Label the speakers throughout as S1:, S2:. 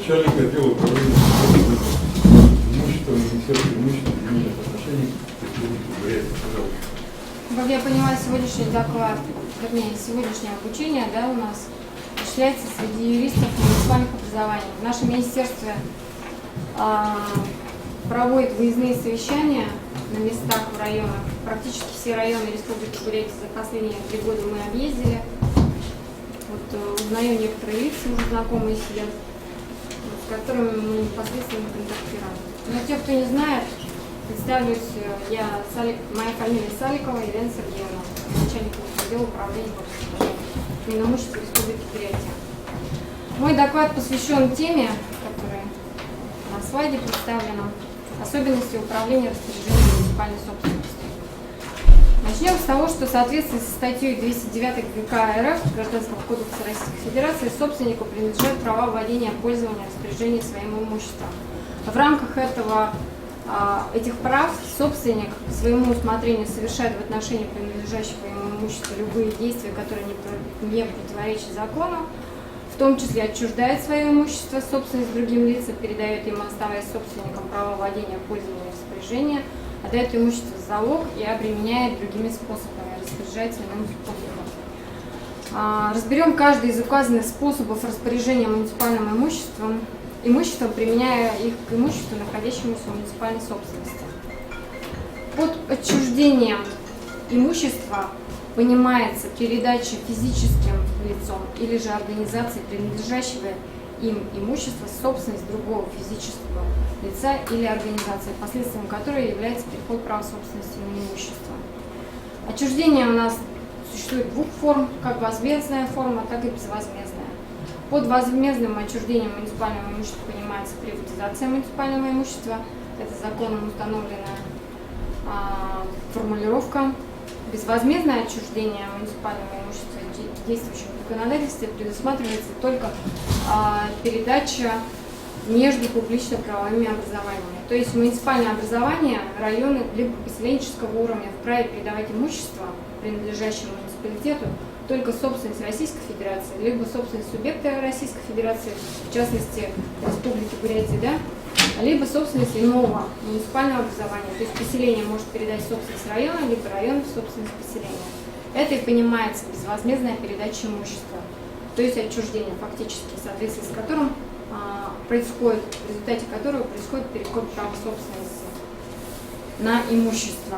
S1: начальник отдела управления имуществом, Министерства имущества и земельных отношений Республики Бурятия. Пожалуйста.
S2: Как я понимаю, сегодняшний доклад, вернее, сегодняшнее обучение, да, у нас осуществляется среди юристов муниципальных образований. Наше министерство проводит выездные совещания на местах, в районах. Практически все районы Республики Бурятия за последние 3 года мы объездили. Вот узнаю некоторые лица, уже знакомые сидят, с которыми мы непосредственно контактируем. Но те, кто не знает, представлюсь, моя фамилия Саликова Елена Сергеевна, начальник отдела управления по имуществу Республики Бурятия. Мой доклад посвящен теме, которая на слайде представлена, особенности управления распоряжением муниципальной собственности. Начнем с того, что в соответствии со статьей 209 ГК РФ Гражданского кодекса Российской Федерации собственнику принадлежат права владения, пользования, распоряжения своим имуществом. В рамках этих прав собственник к своему усмотрению совершает в отношении принадлежащего ему имущества любые действия, которые не противоречат закону, в том числе отчуждает свое имущество, собственность другим лицам, передает ему, оставаясь собственником, права владения, пользования, распоряжения, отдает имущество в залог и обременяет другими способами, распоряжается иным способом. Разберем каждый из указанных способов распоряжения муниципальным имуществом, применяя их к имуществу, находящемуся в муниципальной собственности. Под отчуждением имущества понимается передача физическим лицом или же организации принадлежащего им имущества в собственность другого физического лица или организации, последствием которой является переход права собственности на имущество. Отчуждение у нас существует 2 форм, как возмездная форма, так и безвозмездная. Под возмездным отчуждением муниципального имущества понимается приватизация муниципального имущества. Это законом установленная формулировка. Безвозмездное отчуждение муниципального имущества в действующем законодательстве предусматривается только передача между публично-правовыми образованиями. То есть муниципальное образование, районы либо поселенческого уровня вправе передавать имущество, принадлежащее муниципалитету, только собственность Российской Федерации, либо собственность субъекта Российской Федерации, в частности Республики Бурятия, да, либо собственность иного муниципального образования. То есть поселение может передать собственность района, либо район в собственность поселения. Это и понимается безвозмездная передача имущества, то есть отчуждение фактически, в соответствии с которым в результате которого происходит переход права собственности на имущество.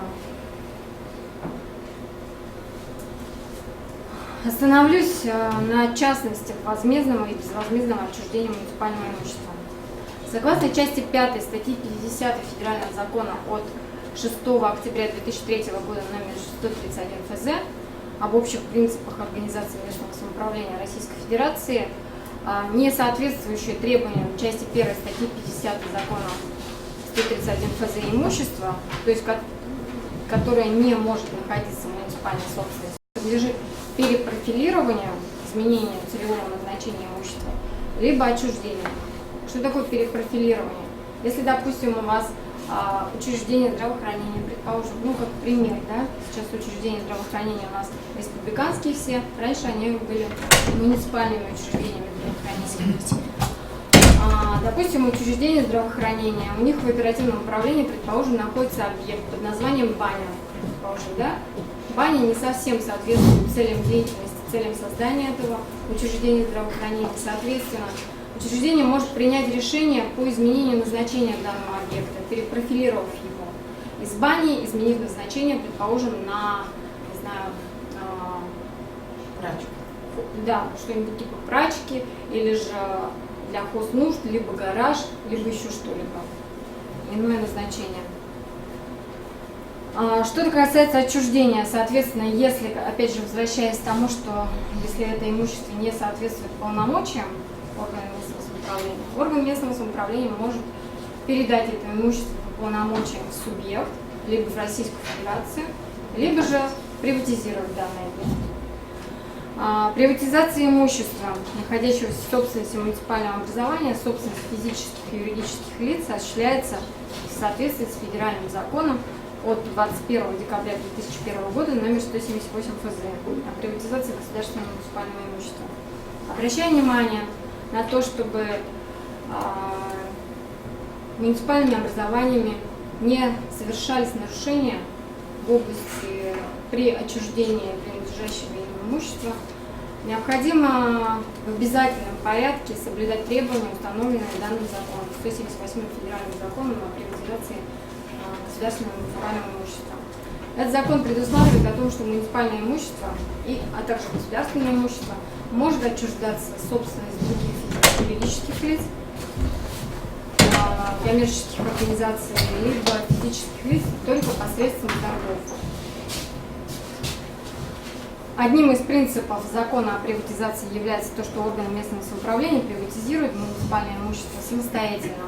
S2: Остановлюсь на частностях возмездного и безвозмездного отчуждения муниципального имущества. Согласно части 5 статьи 50 Федерального закона от 6 октября 2003 года номер 131 ФЗ об общих принципах организации местного самоуправления Российской Федерации, не соответствующие требованиям части 1 статьи 50 закона 131 ФЗ имущества, то есть которое не может находиться в муниципальной собственности, подлежит перепрофилированию, изменению целевого назначения имущества, либо отчуждению. Что такое перепрофилирование? Если, допустим, у вас учреждение здравоохранения, предположим, как пример, да, сейчас учреждения здравоохранения у нас республиканские все, раньше они были муниципальными учреждениями здравоохранения. Допустим, учреждение здравоохранения, у них в оперативном управлении, предположим, находится объект под названием баня, предположим, да? Баня не совсем соответствует целям деятельности, целям создания этого учреждения здравоохранения, соответственно, учреждение может принять решение по изменению назначения данного объекта, перепрофилировав его из бани, изменив назначение, предположим, на, не знаю,
S3: прачку.
S2: Да, что-нибудь типа прачки, или же для хознужд, либо гараж, либо еще что-либо. Иное назначение. Что касается отчуждения, соответственно, если, опять же, возвращаясь к тому, что если это имущество не соответствует полномочиям органа местного самоуправления, орган местного самоуправления может передать это имущество по полномочиям в субъект, либо в Российскую Федерацию, либо же приватизировать данное объект. Приватизация имущества, находящегося в собственности муниципального образования, собственность физических и юридических лиц осуществляется в соответствии с федеральным законом от 21 декабря 2001 года номер 178 ФЗ о приватизации государственного муниципального имущества. Обращаю внимание на то, чтобы муниципальными образованиями не совершались нарушения в области при отчуждении принадлежащего им имущества, необходимо в обязательном порядке соблюдать требования, установленные данным законом, 178 федеральным законом о приватизации государственного муниципального имущества. Этот закон предусматривает о том, что муниципальное имущество, а также государственное имущество может отчуждаться собственность других юридических лиц, коммерческих организаций, либо физических лиц только посредством торгов. Одним из принципов закона о приватизации является то, что органы местного самоуправления приватизируют муниципальное имущество самостоятельно.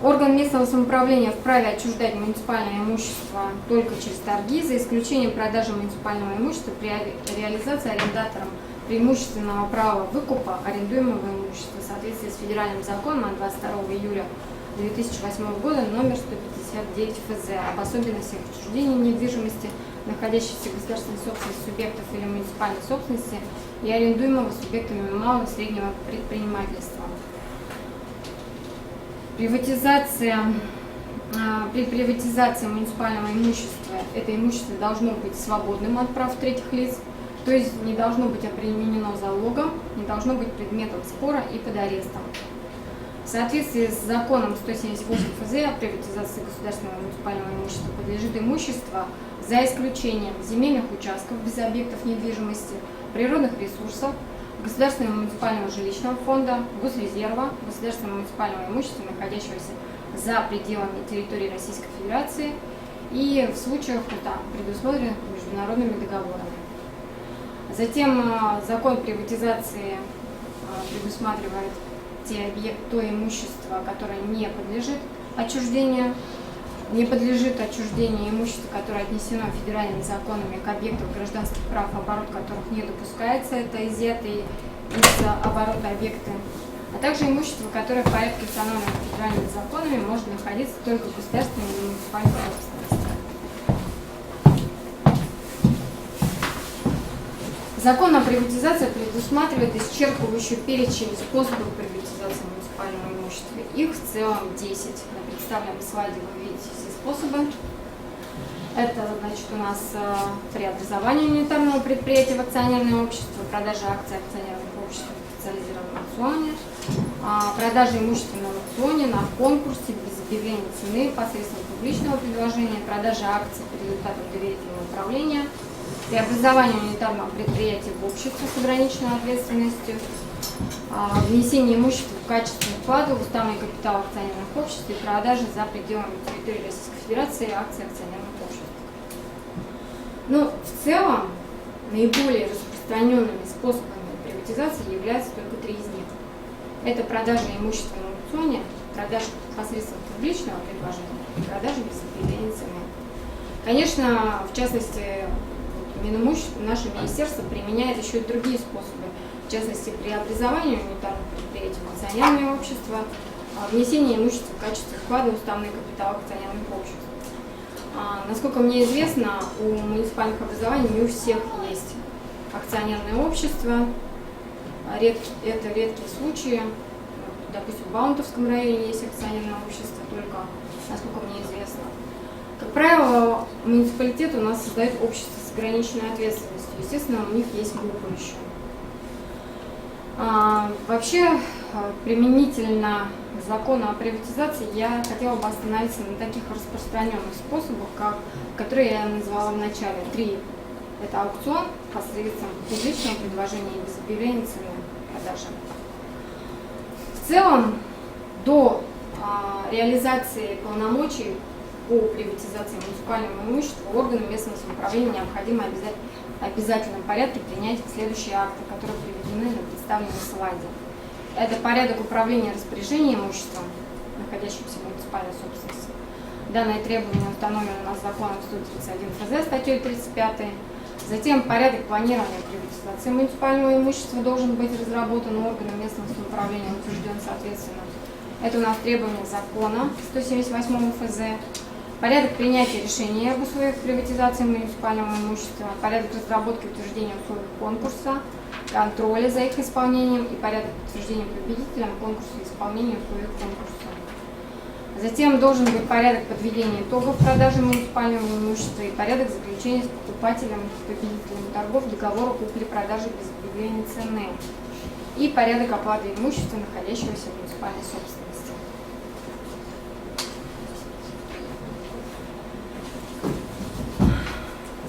S2: Орган местного самоуправления вправе отчуждать муниципальное имущество только через торги, за исключением продажи муниципального имущества при реализации арендатором преимущественного права выкупа арендуемого имущества в соответствии с федеральным законом от 22 июля 2008 года номер 159 ФЗ об особенностях отчуждения недвижимости, находящейся в государственной собственности субъектов или муниципальной собственности и арендуемого субъектами малого и среднего предпринимательства. При приватизации муниципального имущества это имущество должно быть свободным от прав третьих лиц, то есть не должно быть обременено залогом, не должно быть предметом спора и под арестом. В соответствии с законом 178 ФЗ о приватизации государственного муниципального имущества подлежит имущество за исключением земельных участков без объектов недвижимости, природных ресурсов, государственного муниципального жилищного фонда, госрезерва, государственного муниципального имущества, находящегося за пределами территории Российской Федерации и в случаях, предусмотренных международными договорами. Затем закон приватизации предусматривает то имущество, которое не подлежит отчуждению, имущество, которое отнесено федеральными законами к объектам гражданских прав, оборот которых не допускается, это изъятые из оборота объекты, а также имущество, которое в порядке, установленном федеральными законами, может находиться только в государственной и муниципальной собственности. Закон о приватизации предусматривает исчерпывающий перечень способов приватизации муниципального имущества. Их в целом 10. На представленном слайде вы видите все способы. Это, значит, у нас преобразование унитарного предприятия в акционерное общество, продажа акций акционерных обществ в специализированном аукционе, продажа имущества на аукционе, на конкурсе, без объявления цены, посредством публичного предложения, продажа акций по результатам доверительного управления, преобразование унитарного предприятия в общество с ограниченной ответственностью, внесение имущества в качестве вклада в уставный капитал акционерных обществ и продажи за пределами территории Российской Федерации акций акционерных обществ. Но в целом наиболее распространенными способами приватизации являются только 3 из них. Это продажа имущества на аукционе, продажа посредством публичного предложения и продажа без объявления цены. Конечно, в частности, наше министерство применяет еще и другие способы, в частности, преобразование унитарных предприятий в акционерное общество, внесение имущества в качестве вклада в уставный капитал акционерных обществ. Насколько мне известно, у муниципальных образований не у всех есть акционерное общество. Это редкие случаи. Допустим, в Баунтовском районе есть акционерное общество, только насколько мне известно. Как правило, муниципалитет у нас создает общество с ограниченной ответственностью. Естественно, у них есть группа еще. Вообще, применительно к закону о приватизации, я хотела бы остановиться на таких распространенных способах, которые я назвала в начале. 3. Это аукцион посредством публичного предложения без объявления цены продажи. В целом, до реализации полномочий по приватизации муниципального имущества органам местного самоуправления необходимо в обязательном порядке принять следующие акты, которые приведены на представленном слайде. Это порядок управления распоряжением имуществом, находящимся в муниципальной собственности. Данное требование установлено у нас законом 131 ФЗ статьей 35. Затем порядок планирования приватизации муниципального имущества должен быть разработан органом местного самоуправления, утвержден соответственно. Это у нас требование закона 178 ФЗ. Порядок принятия решения об условиях приватизации муниципального имущества, порядок разработки и утверждения условий конкурса, контроля за их исполнением и порядок утверждения победителям конкурса и исполнения условий конкурса. Затем должен быть порядок подведения итогов продажи муниципального имущества и порядок заключения с покупателем, победителем торгов договора купли-продажи без объявления цены и порядок оплаты имущества, находящегося в муниципальной собственности.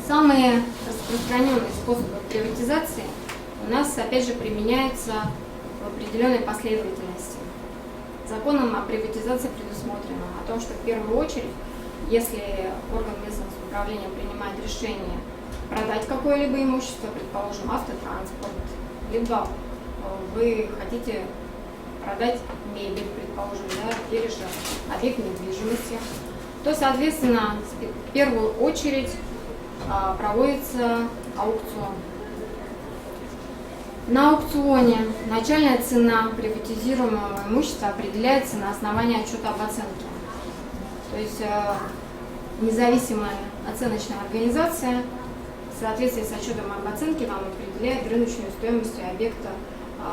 S2: Самые распространенные способы приватизации у нас, опять же, применяются в определенной последовательности. Законом о приватизации предусмотрено о том, что в первую очередь, если орган местного самоуправления принимает решение продать какое-либо имущество, предположим, автотранспорт, либо вы хотите продать мебель, предположим, да, или же объект недвижимости, то, соответственно, в первую очередь проводится аукцион. На аукционе начальная цена приватизируемого имущества определяется на основании отчета об оценке. То есть независимая оценочная организация в соответствии с отчетом об оценке вам определяет рыночную стоимость объекта,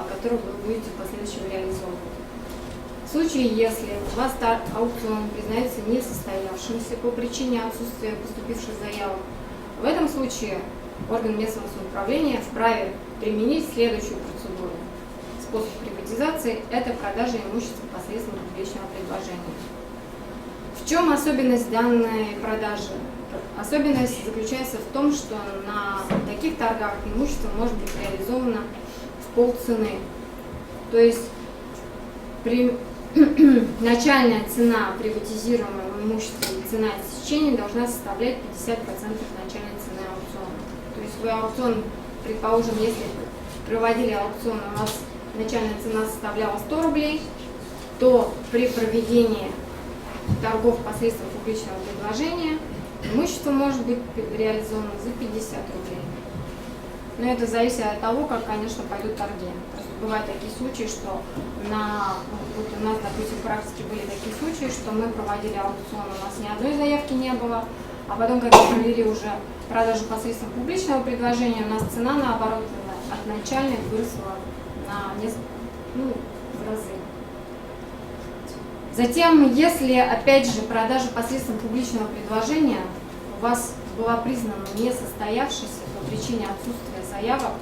S2: который вы будете в последующем реализовывать. В случае, если у вас аукцион признается несостоявшимся по причине отсутствия поступивших заявок, в этом случае орган местного самоуправления вправе применить следующую процедуру. Способ приватизации – это продажа имущества посредством публичного предложения. В чем особенность данной продажи? Особенность заключается в том, что на таких торгах имущество может быть реализовано в полцены. То есть начальная цена приватизируемого имущества и цена отсечения должна составлять 50% начальной цены аукциона. То есть вы аукцион, предположим, если проводили аукцион, у вас начальная цена составляла 100 рублей, то при проведении торгов посредством публичного предложения имущество может быть реализовано за 50 рублей. Но это зависит от того, как, конечно, пойдут торги. Просто бывают такие случаи, что вот у нас, допустим, в практике были такие случаи, что мы проводили аукцион, у нас ни одной заявки не было, а потом, когда провели уже продажу посредством публичного предложения, у нас цена, наоборот, от начальной выросла на в разы. Затем, если, опять же, продажа посредством публичного предложения у вас была признана несостоявшейся по причине отсутствия заявок,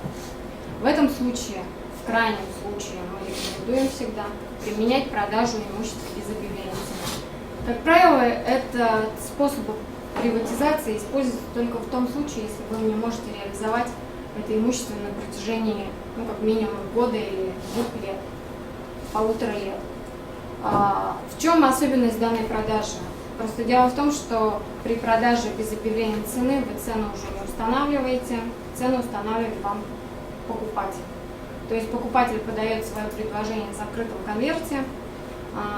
S2: в этом случае, в крайнем случае, мы рекомендуем всегда применять продажу имущества без объявления цены. Как правило, этот способ приватизации используется только в том случае, если вы не можете реализовать это имущество на протяжении, как минимум года или 2 лет, 1,5 лет. В чем особенность данной продажи? Просто дело в том, что при продаже без объявления цены вы цену уже не устанавливаете, цену устанавливает вам покупатель. То есть покупатель подает свое предложение в закрытом конверте,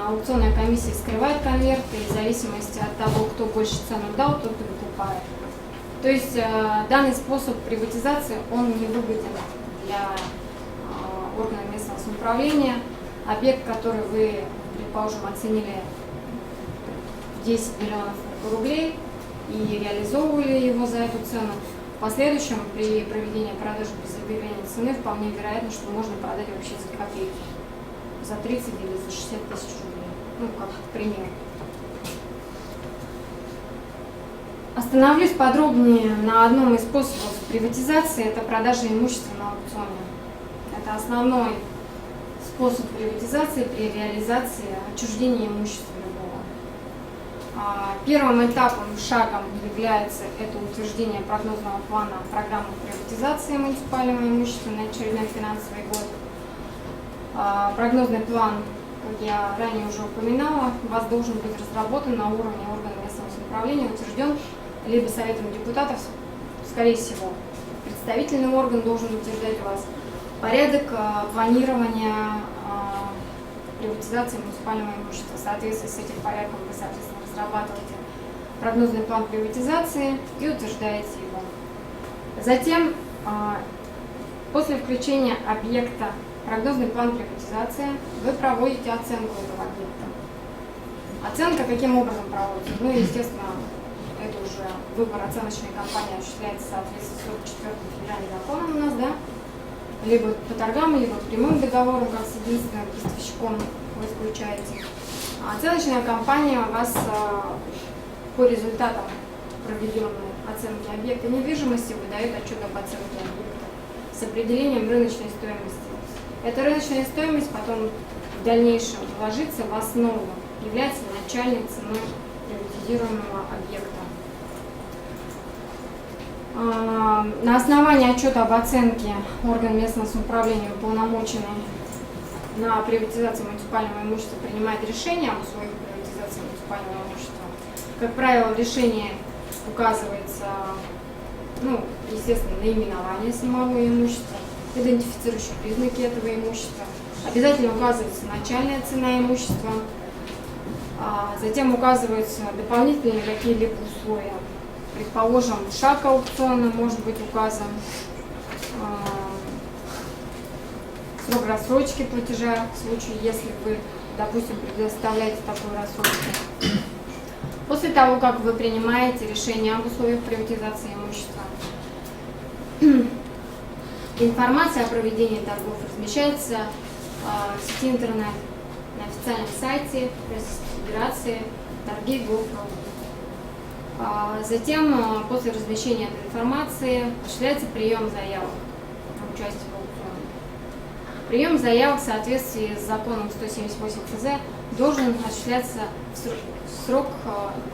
S2: аукционная комиссия скрывает конверты, и в зависимости от того, кто больше цену дал, тот и выкупает. То есть данный способ приватизации, он не выгоден для органа местного самоуправления. Объект, который вы, предположим, оценили в 10 миллионов рублей и реализовывали его за эту цену, в последующем при проведении продажи без объявления цены вполне вероятно, что можно продать вообще за копейки, за 30 или за 60 тысяч рублей, как пример. Остановлюсь подробнее на одном из способов приватизации, это продажа имущества на аукционе. Это основной способ приватизации при реализации отчуждения имущества любого. Первым этапом, шагом является это утверждение прогнозного плана программы приватизации муниципального имущества на очередной финансовый год. Прогнозный план, как я ранее уже упоминала, у вас должен быть разработан на уровне органа местного самоуправления, утвержден либо Советом депутатов, скорее всего, представительный орган должен утверждать у вас порядок планирования приватизации муниципального имущества. В соответствии с этим порядком вы, соответственно, разрабатываете прогнозный план приватизации и утверждаете его. Затем, после включения объекта в прогнозный план приватизации, вы проводите оценку этого объекта. Оценка каким образом проводится? Естественно, это уже выбор оценочной компании осуществляется в соответствии с 44-м федеральным законом у нас, да? либо по торгам, либо прямым договором, как с единственным поставщиком вы заключаете. Оценочная компания вас по результатам проведенной оценки объекта недвижимости выдает отчет об оценке объекта с определением рыночной стоимости. Эта рыночная стоимость потом в дальнейшем вложится в основу, является начальной ценой приватизируемого объекта. На основании отчета об оценке орган местного самоуправления, уполномоченный на приватизацию муниципального имущества, принимает решение об условиях приватизации муниципального имущества. Как правило, в решении указывается, естественно, наименование самого имущества, идентифицирующие признаки этого имущества. Обязательно указывается начальная цена имущества, затем указываются дополнительные какие-либо условия. Предположим, шаг аукциона может быть указан, срок рассрочки платежа в случае, если вы, допустим, предоставляете такую рассрочку. После того, как вы принимаете решение об условиях приватизации имущества, информация о проведении торгов размещается в сети интернет на официальном сайте Российской Федерации торги.gov.ru. Затем, после размещения этой информации, осуществляется прием заявок на участие в аукционе. Прием заявок в соответствии с законом 178 ФЗ должен осуществляться в срок,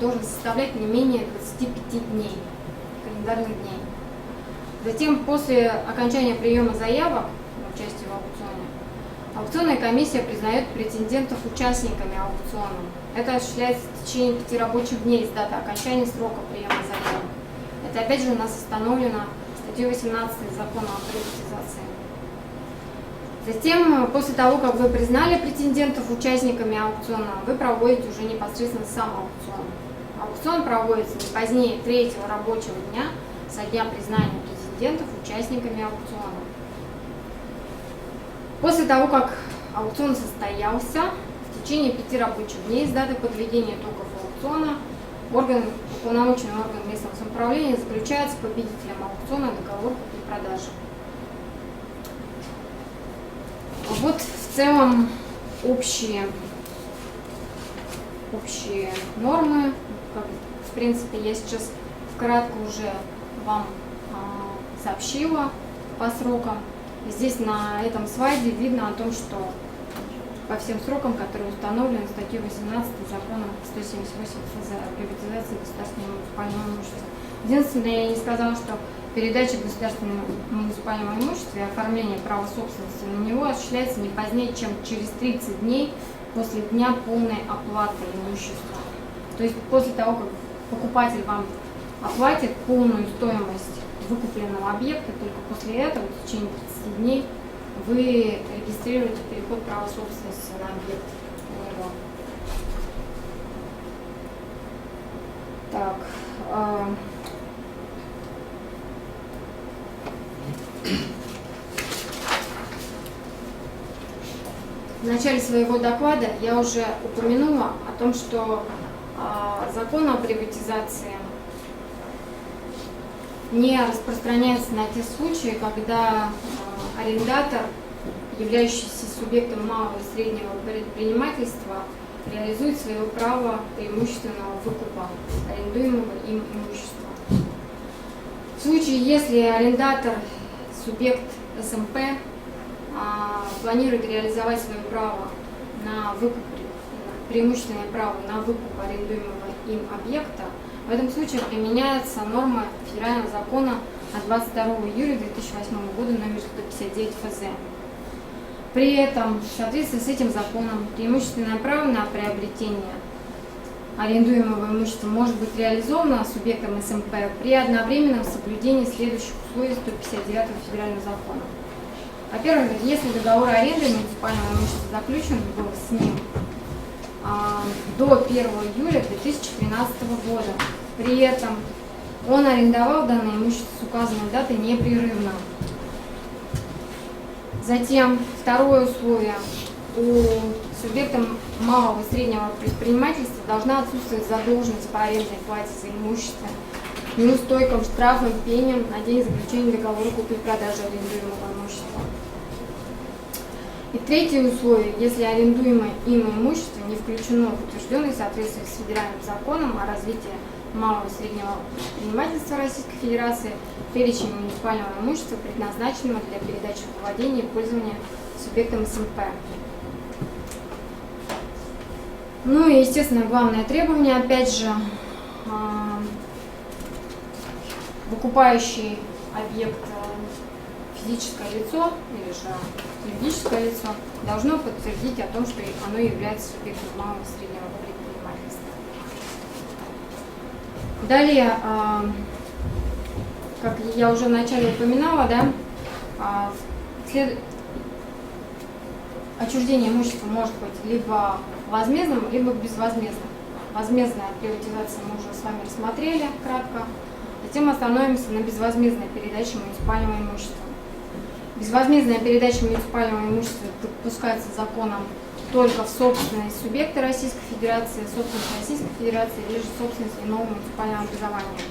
S2: должен составлять не менее 25 дней, календарных дней. Затем, после окончания приема заявок на участие в аукционе, аукционная комиссия признает претендентов участниками аукциона. Это осуществляется в течение 5 рабочих дней с даты окончания срока приема заявок. Это опять же у нас установлено статьей 18 Закона о приватизации. Затем, после того, как вы признали претендентов участниками аукциона, вы проводите уже непосредственно сам аукцион. Аукцион проводится не позднее 3-го рабочего дня со дня признания претендентов участниками аукциона. После того, как аукцион состоялся, в течение 5 рабочих дней с даты подведения итогов аукциона уполномоченный орган местного самоуправления заключает с победителем аукциона договор купли-продажи. Вот в целом общие нормы. В принципе, я сейчас вкратце уже вам сообщила по срокам. Здесь на этом слайде видно о том, что по всем срокам, которые установлены статьей 18 Закона 178 ФЗ о приватизации государственного муниципального имущества. Единственное, я не сказала, что передача государственного муниципального имущества и оформление права собственности на него осуществляется не позднее, чем через 30 дней после дня полной оплаты имущества. То есть после того, как покупатель вам оплатит полную стоимость выкупленного объекта, только после этого, в течение 30 дней, вы регистрируете переход права собственности на объект у него. Так. В начале своего доклада я уже упомянула о том, что закон о приватизации не распространяется на те случаи, когда арендатор, являющийся субъектом малого и среднего предпринимательства, реализует свое право преимущественного выкупа арендуемого им имущества. В случае, если арендатор, субъект СМП, планирует реализовать свое право на выкуп, преимущественное право на выкуп арендуемого им объекта, в этом случае применяется норма Федерального закона от 22 июля 2008 года номер 159 ФЗ. При этом, в соответствии с этим законом, преимущественное право на приобретение арендуемого имущества может быть реализовано субъектом СМП при одновременном соблюдении следующих условий 159 Федерального закона. Во-первых, если договор аренды муниципального имущества заключен был с ним до 1 июля 2013 года, при этом он арендовал данное имущество с указанной датой непрерывно. Затем, второе условие. У субъекта малого и среднего предпринимательства должна отсутствовать задолженность по арендной плате за имущество, неустойкам, штрафам, пеням на день заключения договора купли-продажи арендуемого имущества. И третье условие, если арендуемое им имущество не включено в утвержденный в соответствии с федеральным законом о развитии малого и среднего предпринимательства Российской Федерации перечень муниципального имущества, предназначенного для передачи в владение и пользования субъектом СМП. Ну и, естественно, главное требование, опять же, выкупающий объект физическое лицо или же юридическое лицо должно подтвердить о том, что оно является субъектом малого и среднего предпринимательства. Далее, как я уже вначале упоминала, да, отчуждение имущества может быть либо возмездным, либо безвозмездным. Возмездная приватизация мы уже с вами рассмотрели кратко. Затем остановимся на безвозмездной передаче муниципального имущества. Безвозмездная передача муниципального имущества допускается законом только в собственность субъекта Российской Федерации, собственность Российской Федерации или же собственность иного муниципального образования.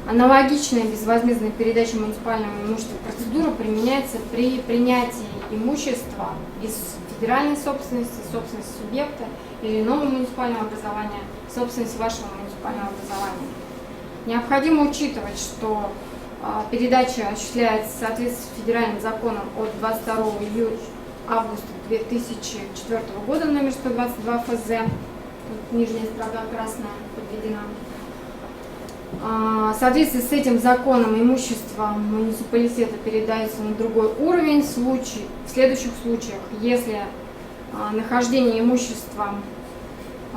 S2: Аналогичная безвозмездная передача муниципального имущества процедура применяется при принятии имущества из федеральной собственности, собственности субъекта или иного муниципального образования, собственности вашего муниципального образования. Необходимо учитывать, что передача осуществляется в соответствии с федеральным законом от 22 августа 2004 года, номер 122 ФЗ, тут нижняя строка красная подведена. В соответствии с этим законом имущество муниципалитета передается на другой уровень в следующих случаях, если нахождение имущества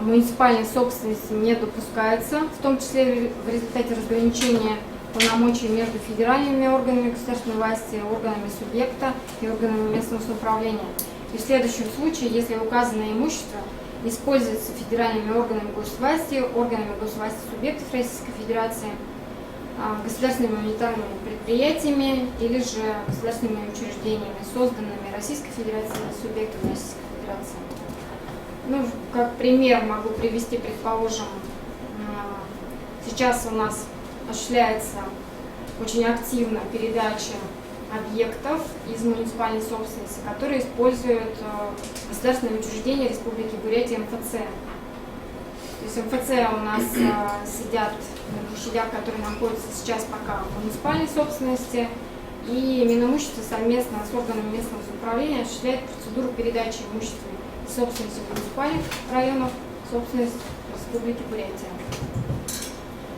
S2: муниципальной собственности не допускается, в том числе в результате разграничения полномочий между федеральными органами государственной власти, органами субъекта и органами местного самоуправления. И в следующем случае, если указанное имущество используется федеральными органами госвласти, органами госвласти субъектов Российской Федерации, государственными унитарными предприятиями или же государственными учреждениями, созданными Российской Федерацией или субъектами Российской Федерации. Ну, как пример могу привести, предположим, сейчас у нас осуществляется очень активно передача объектов из муниципальной собственности, которые используют государственные учреждения Республики Бурятия МФЦ. То есть МФЦ у нас сидят на площадях, которые находятся сейчас пока в муниципальной собственности, и Минимущество совместно с органами местного самоуправления осуществляет процедуру передачи имущества из собственности муниципальных районов в собственность Республики Бурятия.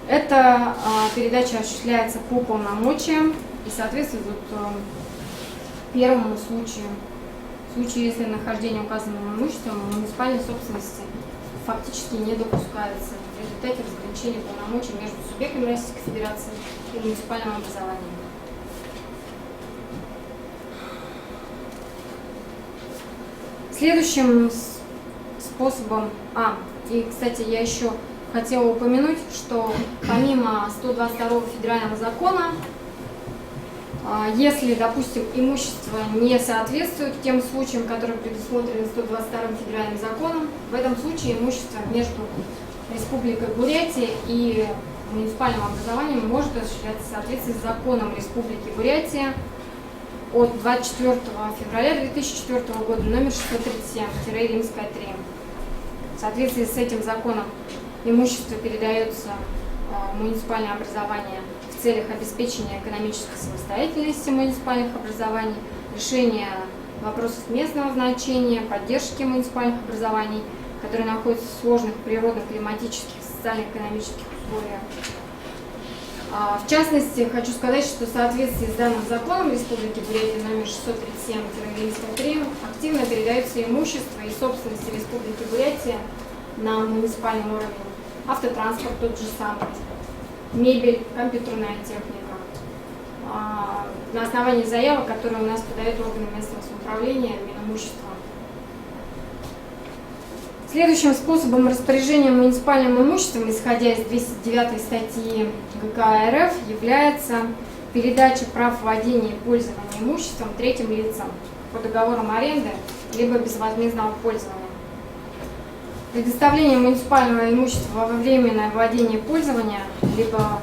S2: Эта передача осуществляется по полномочиям и соответствует первому случаю. В случае, если нахождение указанного имущества в муниципальной собственности фактически не допускается в результате разграничения полномочий между субъектами Российской Федерации и муниципальным образованием. Следующим способом, и, кстати, я еще хотела упомянуть, что помимо 122 федерального закона, если, допустим, имущество не соответствует тем случаям, которые предусмотрены 122 федеральным законом, в этом случае имущество между Республикой Бурятия и муниципальным образованием может осуществляться в соответствии с законом Республики Бурятия от 24 февраля 2004 года, номер 637-3. В соответствии с этим законом имущество передается в муниципальное образование в целях обеспечения экономической самостоятельности муниципальных образований, решения вопросов местного значения, поддержки муниципальных образований, которые находятся в сложных природных, климатических, социально-экономических условиях. В частности, хочу сказать, что в соответствии с данным законом Республики Бурятия номер 637-3 активно передается имущество и собственности Республики Бурятия на муниципальный уровень. Автотранспорт тот же самый, мебель, компьютерная техника. На основании заявок, которые у нас подают органы местного самоуправления, Минимущества. Следующим способом распоряжения муниципальным имуществом, исходя из 209 статьи ГК РФ, является передача прав владения и пользования имуществом третьим лицам по договорам аренды либо безвозмездного пользования. Предоставление муниципального имущества во временное владение и пользование либо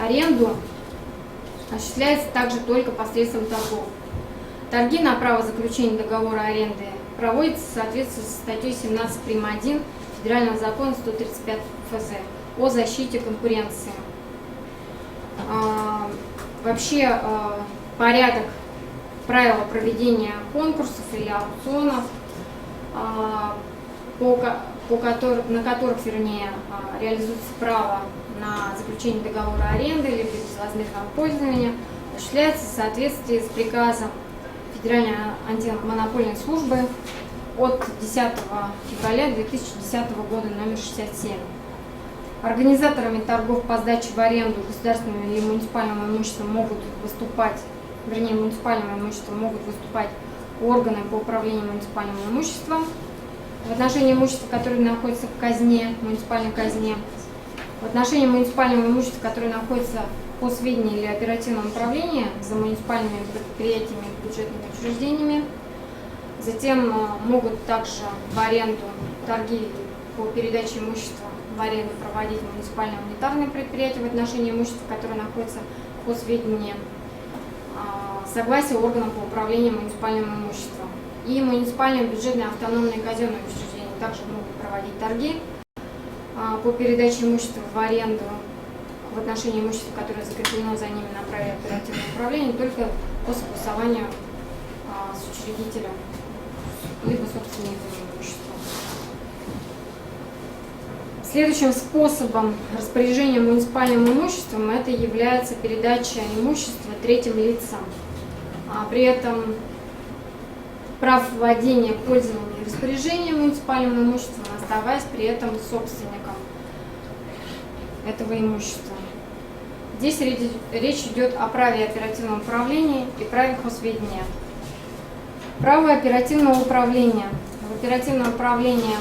S2: аренду осуществляется также только посредством торгов. Торги на право заключения договора аренды проводятся в соответствии со статьей 17 прим. 1 Федерального закона 135 ФЗ о защите конкуренции. Вообще порядок, правила проведения конкурсов или аукционов, на которых, реализуется право на заключение договора аренды или безвозмездного пользования, осуществляется в соответствии с приказом Федеральной антимонопольной службы от 10 февраля 2010 года номер 67. Организаторами торгов по сдаче в аренду государственным или муниципальным имуществом могут выступать, муниципальным имуществом могут выступать органы по управлению муниципальным имуществом в отношении имущества, которое находится в казне, муниципальной казне, в отношении муниципального имущества, которое находится по сведению или оперативном управлении за муниципальными предприятиями и бюджетными учреждениями. Затем могут также в аренду торги по передаче имущества в аренду проводить муниципальные унитарные предприятия в отношении имущества, которое находится по сведению согласия органов по управлению муниципальным имуществом. И муниципальные бюджетные автономные казенные учреждения также могут проводить торги по передаче имущества в аренду в отношении имущества, которое закреплено за ними на праве оперативного управления, только по согласованию с учредителем либо собственником имущества. Следующим способом распоряжения муниципальным имуществом это является передача имущества третьим лицам. При этом прав владения, пользования и распоряжения муниципальным имуществом, оставаясь при этом собственником этого имущества. Здесь речь идет о праве оперативного управления и праве хозведения. Право оперативного управления. В оперативном управлении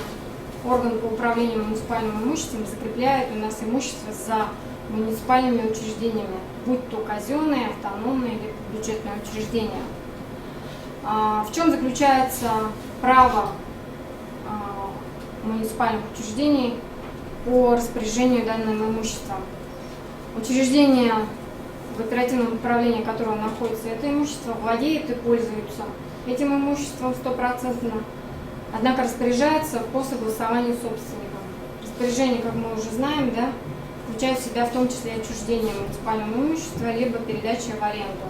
S2: орган по управлению муниципальным имуществом закрепляет у нас имущество за муниципальными учреждениями, будь то казенные, автономные или бюджетные учреждения. В чем заключается право муниципальных учреждений по распоряжению данным имуществом? Учреждение, в оперативном управлении которого находится это имущество, владеет и пользуется этим имуществом стопроцентно, однако распоряжается по согласованию собственников. Распоряжение, как мы уже знаем, включает в себя в том числе отчуждение муниципального имущества, либо передача в аренду.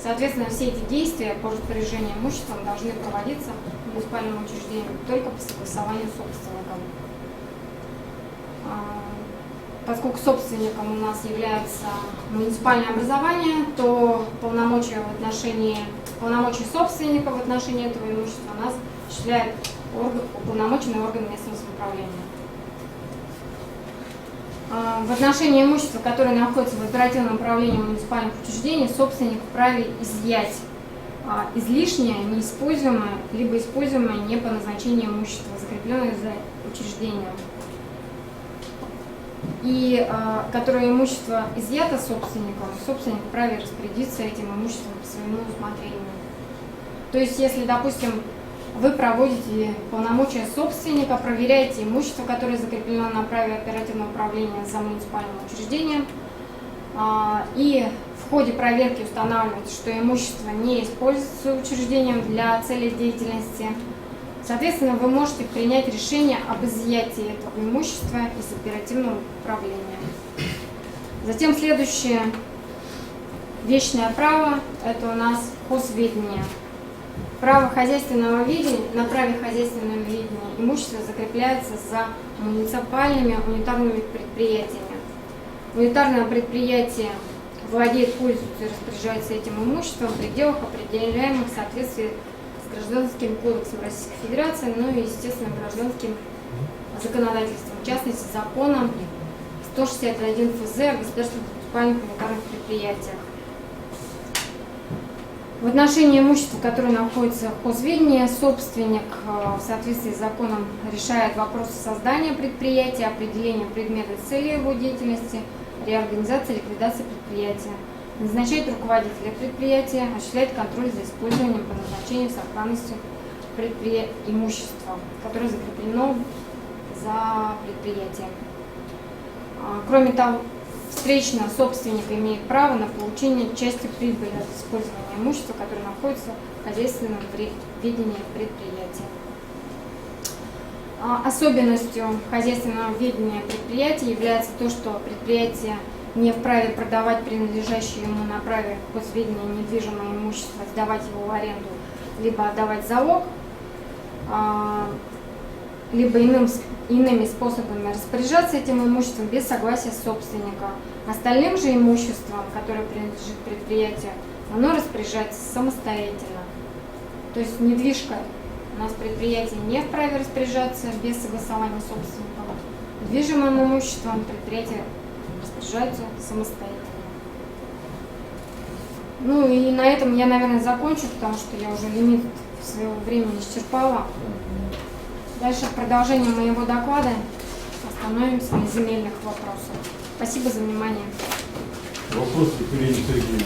S2: Соответственно, все эти действия по распоряжению имуществом должны проводиться муниципальным учреждением только по согласованию собственников. Поскольку собственником у нас является муниципальное образование, то полномочия собственника в отношении этого имущества у нас осуществляет уполномоченный орган местного самоуправления. В отношении имущества, которое находится в оперативном управлении муниципальных учреждений, собственник вправе изъять излишнее, неиспользуемое, либо используемое не по назначению имущества, закрепленное за учреждением, и которое имущество изъято собственником, собственник вправе распорядиться этим имуществом по своему усмотрению. То есть, если, допустим, вы проводите полномочия собственника, проверяете имущество, которое закреплено на праве оперативного управления за муниципальным учреждением, и в ходе проверки устанавливается, что имущество не используется учреждением для целей деятельности, соответственно, вы можете принять решение об изъятии этого имущества из оперативного управления. Затем следующее вечное право – это у нас хозведение. Право хозяйственного ведения, на праве хозяйственного ведения имущество закрепляется за муниципальными унитарными предприятиями. Унитарное предприятие владеет, пользуется и распоряжается этим имуществом в пределах, определяемых в соответствии с Гражданским кодексом Российской Федерации, ну и, естественно, гражданским законодательством, в частности, законом 161 ФЗ о государственных муниципальных унитарных предприятиях. В отношении имущества, которое находится в хозведении, собственник в соответствии с законом решает вопросы создания предприятия, определения предмета и цели его деятельности, реорганизации, ликвидации предприятия, назначает руководителя предприятия, осуществляет контроль за использованием по назначению сохранностью имущества, которое закреплено за предприятием. Кроме того, встречно собственник имеет право на получение части прибыли от использования имущества, которое находится хозяйственного ведения предприятия. Особенностью хозяйственного ведения предприятия является то, что предприятие не вправе продавать принадлежащее ему на праве госведения недвижимое имущество, сдавать его в аренду, либо отдавать в залог, либо иными способами распоряжаться этим имуществом без согласия собственника. Остальным же имуществом, которое принадлежит предприятию, оно распоряжается самостоятельно. То есть недвижкой у нас предприятие не вправе распоряжаться без согласования собственника. Движимым имуществом предприятие распоряжается самостоятельно. Ну и на этом я, наверное, закончу, потому что я уже лимит своего времени исчерпала. Дальше в продолжении моего доклада остановимся на земельных вопросах. Спасибо за внимание.
S1: Вопросы к Ирине Сергеевне?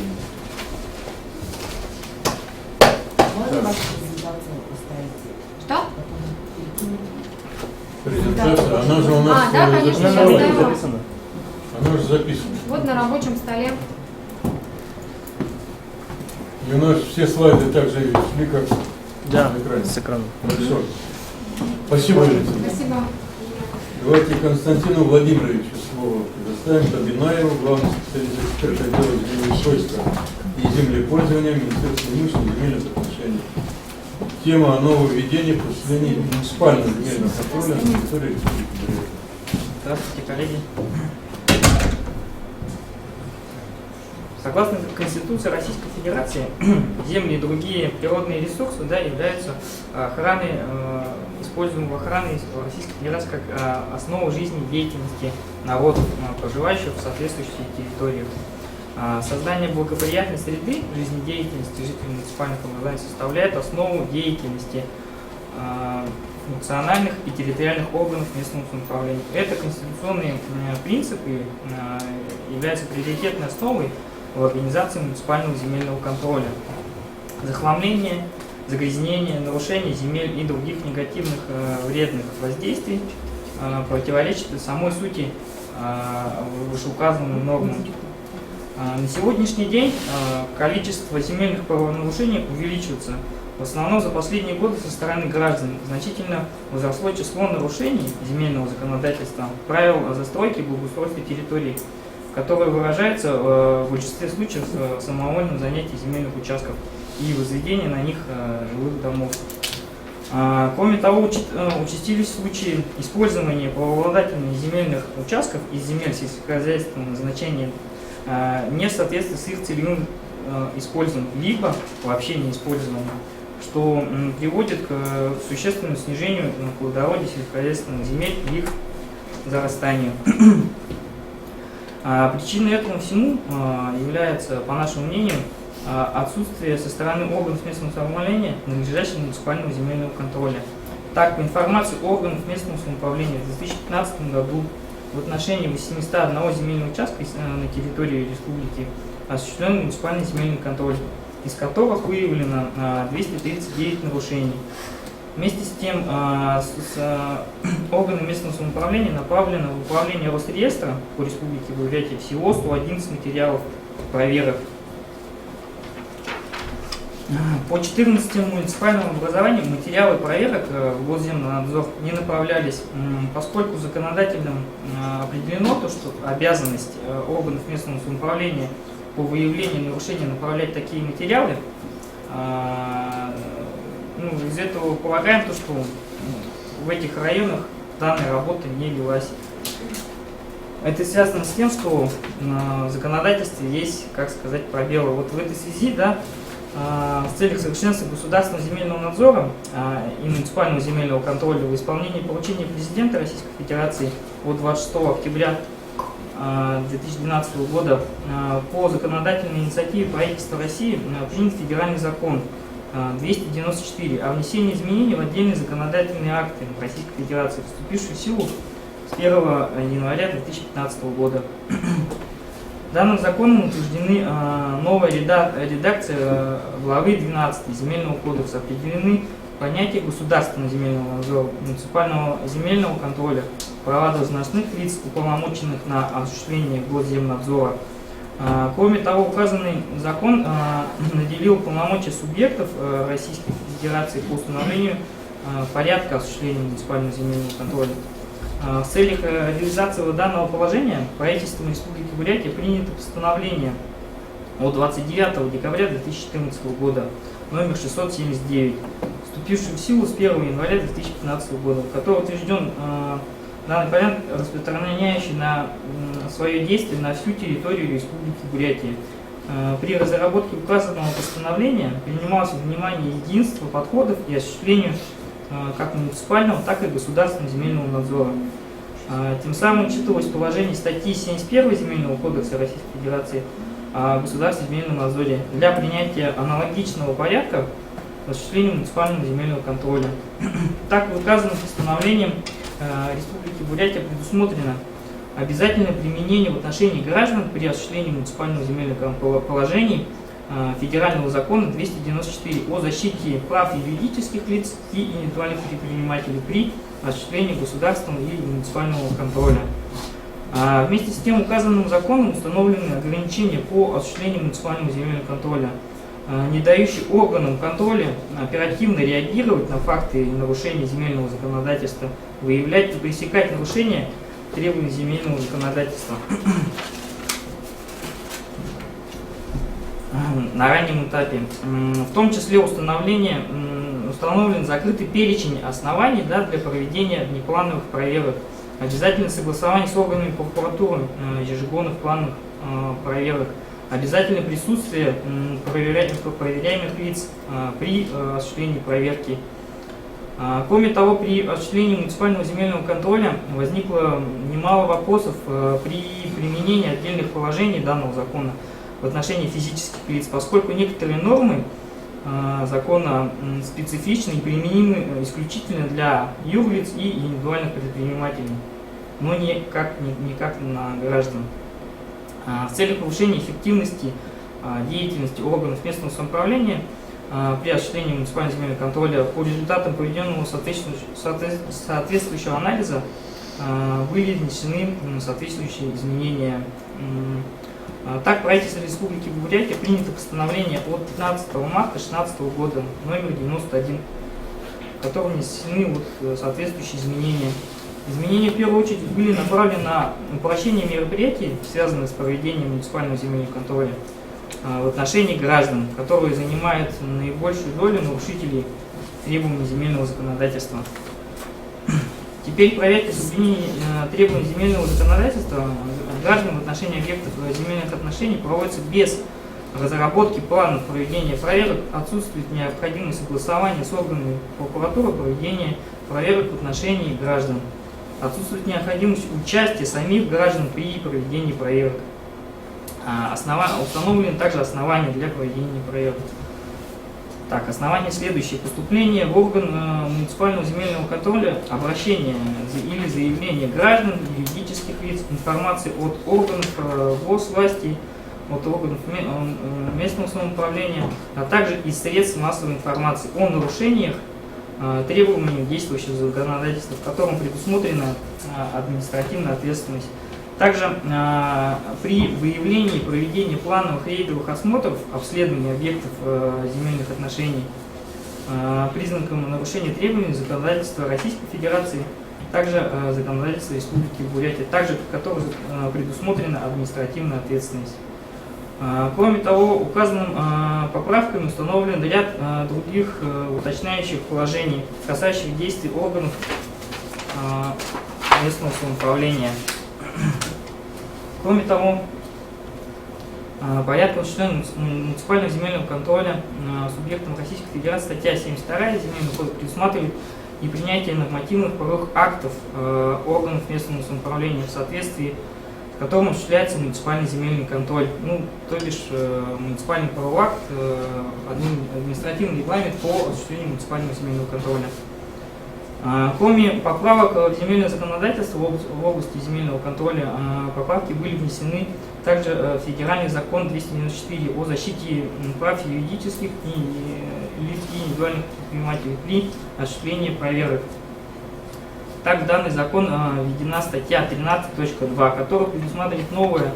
S3: Можно вашу презентацию поставить?
S2: Что?
S1: Презентация, она же у нас
S2: да, конечно, я
S1: записана.
S2: знаю.
S1: Она же записана.
S2: Вот на рабочем столе.
S1: И у нас все слайды также шли, как
S4: Да,
S1: на экране.
S4: с экрана.
S1: Хорошо. Спасибо, Ирина Сергеевна.
S2: Спасибо.
S1: Давайте Константину Владимировичу слово предоставим. Табинаеву, главный специалист эксперт отдела землеустройства и землепользования Министерства имущества и земельных отношений. Тема о нововведении по осуществлению муниципального земельного контроля на территории Республики Бурятия.
S4: Здравствуйте, коллеги. Согласно Конституции Российской Федерации, земли и другие природные ресурсы являются охраной, используемой в охране Российской Федерации как основу жизнедеятельности народов, проживающих в соответствующих территориях. Создание благоприятной среды жизнедеятельности жителей муниципальных образований составляет основу деятельности функциональных и территориальных органов местного самоуправления. Это конституционные принципы являются приоритетной основой в организации муниципального земельного контроля. Захламление, загрязнение, нарушение земель и других негативных вредных воздействий противоречит самой сути вышеуказанным нормам. На сегодняшний день количество земельных правонарушений увеличивается. В основном за последние годы со стороны граждан значительно возросло число нарушений земельного законодательства, правил застройки и благоустройства территорий, которое выражается в большинстве случаев в самовольном занятии земельных участков и возведении на них жилых домов. Кроме того, участились случаи использования правообладателями земельных участков из земель сельскохозяйственного назначения не в соответствии с их целевым использованием, либо вообще не использованием, что приводит к существенному снижению плодородия сельскохозяйственных земель и их зарастанию. Причиной этому всему является, по нашему мнению, отсутствие со стороны органов местного самоуправления надлежащего муниципального земельного контроля. Так, по информации органов местного самоуправления в 2015 году в отношении 801 земельного участка на территории республики осуществлен муниципальный земельный контроль, из которых выявлено 239 нарушений. Вместе с тем, органы местного самоуправления направлено в управление Росреестра по Республике Бурятия всего 111 материалов проверок. По 14 муниципальным образованиям материалы проверок в Госземнадзор не направлялись, поскольку законодательным определено то, что обязанность органов местного самоуправления по выявлению нарушений направлять такие материалы. Из этого полагаем то, что в этих районах данная работа не велась. Это связано с тем, что в законодательстве есть, как сказать, пробелы. Вот в этой связи, в целях совершенствования государственного земельного надзора и муниципального земельного контроля в исполнении поручения президента Российской Федерации от 26 октября 2012 года по законодательной инициативе правительства России принят федеральный закон 294 о внесении изменений в отдельные законодательные акты Российской Федерации, вступившие в силу с 1 января 2015 года. Данным законом утверждены новая редакция главы 12 Земельного кодекса, определены понятия государственного земельного надзора, муниципального земельного контроля, права должностных лиц, уполномоченных на осуществление Госземнадзора, Кроме того, указанный закон наделил полномочия субъектов Российской Федерации по установлению порядка осуществления муниципального земельного контроля. В целях реализации данного положения правительством Республики Бурятия принято постановление от 29 декабря 2014 года номер 679, вступивший в силу с 1 января 2015 года, в котором утвержден данный порядок, распространяющий на свое действие на всю территорию Республики Бурятия. При разработке указанного постановления принималось во внимание единство подходов и осуществлению как муниципального, так и государственного земельного надзора. Тем самым учитывалось положение статьи 71 Земельного кодекса Российской Федерации о государственном земельном надзоре для принятия аналогичного порядка осуществления муниципального земельного контроля. Так, указанным постановлением Республики Бурятия предусмотрено обязательное применение в отношении граждан при осуществлении муниципального земельного положения Федерального закона 294 о защите прав юридических лиц и индивидуальных предпринимателей при осуществлении государственного и муниципального контроля. Вместе с тем, указанным законом установлены ограничения по осуществлению муниципального земельного контроля, не дающие органам контроля оперативно реагировать на факты нарушения земельного законодательства, выявлять и пресекать нарушения требований земельного законодательства. На раннем этапе, в том числе установлен закрытый перечень оснований для проведения внеплановых проверок, обязательное согласование с органами прокуратуры ежегодных плановых проверок, обязательное присутствие проверяемых лиц при осуществлении проверки. Кроме того, при осуществлении муниципального земельного контроля возникло немало вопросов при применении отдельных положений данного закона в отношении физических лиц, поскольку некоторые нормы закона специфичны и применимы исключительно для юрлиц и индивидуальных предпринимателей, но никак на граждан. В целях повышения эффективности деятельности органов местного самоуправления при осуществлении муниципального земельного контроля по результатам проведенного соответствующего анализа были внесены соответствующие изменения. Так, правительство Республики Бурятия принято постановление от 15 марта 2016 года номер 91, в котором внесены соответствующие изменения. Изменения в первую очередь были направлены на упрощение мероприятий, связанных с проведением муниципального земельного контроля в отношении граждан, которые занимают наибольшую долю нарушителей требований земельного законодательства. Теперь проверка соблюдения требований земельного законодательства граждан в отношении объектов земельных отношений проводится без разработки планов проведения проверок, отсутствует необходимость согласования с органами прокуратуры проведения проверок в отношении граждан, отсутствует необходимость участия самих граждан при проведении проверок. Установлены также основания для проведения проверок. Так, основания следующие. Поступление в орган муниципального земельного контроля, обращение или заявление граждан, юридических лиц, информации от органов госвласти, от органов местного самоуправления, а также из средств массовой информации о нарушениях требований действующего законодательства, в котором предусмотрена административная ответственность. Также при выявлении и проведении плановых рейдовых осмотров обследования объектов земельных отношений признаком нарушения требований законодательства Российской Федерации, также законодательства Республики Бурятия, также в котором предусмотрена административная ответственность. Кроме того, указанным поправками установлен ряд других уточняющих положений, касающих действий органов местного самоуправления. Кроме того, порядком осуществления муниципального земельного контроля субъектом Российской Федерации статья 72 Земельного кодекса предусматривает и принятие нормативных правовых актов органов местного самоуправления в соответствии с которым осуществляется муниципальный земельный контроль, то бишь муниципальный правовой акт, административный регламент по осуществлению муниципального земельного контроля. Кроме поправок в земельное законодательство в области земельного контроля, поправки были внесены также в федеральный закон 294 о защите прав юридических лиц и индивидуальных предпринимателей при осуществлении проверок. Так, в данный закон введена статья 13.2, которая предусматривает новое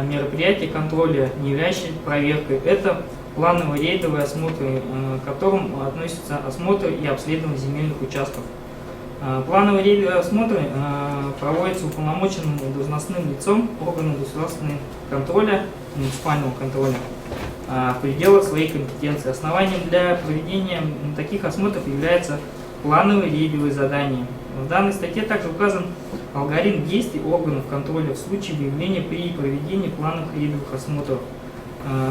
S4: мероприятие контроля, не являющееся проверкой. Это плановые рейдовые осмотры, к которым относятся осмотры и обследование земельных участков. Плановые рейдовые осмотры проводятся уполномоченным должностным лицом органа государственного контроля, муниципального контроля в пределах своей компетенции. Основанием для проведения таких осмотров являются плановые рейдовые задания. В данной статье также указан алгоритм действий органов контроля в случае выявления при проведении плановых рейдовых осмотров